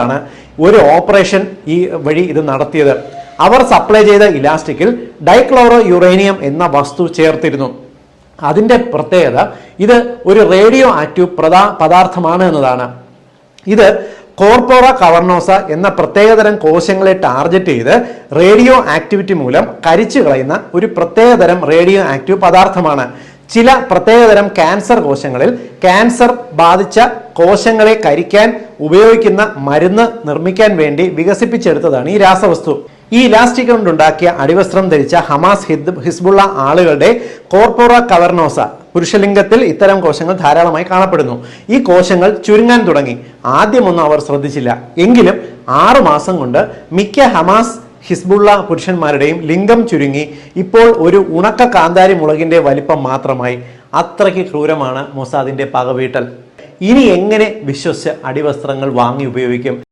കൊണ്ടാണ് ഒരു ഓപ്പറേഷൻ ഈ വഴി ഇത് നടത്തിയത്. അവർ സപ്ലൈ ചെയ്ത ഇലാസ്റ്റിക്കിൽ ഡൈക്ലോറോ യുറേനിയം എന്ന വസ്തു ചേർത്തിരുന്നു. അതിൻ്റെ പ്രത്യേകത ഇത് ഒരു റേഡിയോ ആക്റ്റീവ് പദാർത്ഥമാണ് എന്നതാണ്. ഇത് കോർപ്പോറ കവർണോസ എന്ന പ്രത്യേകതരം കോശങ്ങളെ ടാർഗറ്റ് ചെയ്ത് റേഡിയോ ആക്ടിവിറ്റി മൂലം കരിച്ചു കളയുന്ന ഒരു പ്രത്യേകതരം റേഡിയോ ആക്റ്റീവ് പദാർത്ഥമാണ്. ചില പ്രത്യേകതരം ക്യാൻസർ കോശങ്ങളിൽ ക്യാൻസർ ബാധിച്ച കോശങ്ങളെ കരിക്കാൻ ഉപയോഗിക്കുന്ന മരുന്ന് നിർമ്മിക്കാൻ വേണ്ടി വികസിപ്പിച്ചെടുത്തതാണ് ഈ രാസവസ്തു. ഈ ഇലാസ്റ്റിക് കൊണ്ടുണ്ടാക്കിയ അടിവസ്ത്രം ധരിച്ച ഹമാസ് ഹിസ്ബുള്ള ആളുകളുടെ കോർപ്പോറ കവർണോസ പുരുഷലിംഗത്തിൽ ഇത്തരം കോശങ്ങൾ ധാരാളമായി കാണപ്പെടുന്നു. ഈ കോശങ്ങൾ ചുരുങ്ങാൻ തുടങ്ങി. ആദ്യമൊന്നും അവർ ശ്രദ്ധിച്ചില്ല. എങ്കിലും 6 മാസം കൊണ്ട് മിക്ക ഹമാസ് ഹിസ്ബുള്ള പുരുഷന്മാരുടെയും ലിംഗം ചുരുങ്ങി ഇപ്പോൾ ഒരു ഉണക്ക കാന്താരി മുളകിന്റെ വലിപ്പം മാത്രമായി. അത്രയ്ക്ക് ക്രൂരമാണ് മൊസാദിന്റെ പകവീട്ടൽ. ഇനി എങ്ങനെ വിശ്വസിച്ച് അടിവസ്ത്രങ്ങൾ വാങ്ങി ഉപയോഗിക്കും?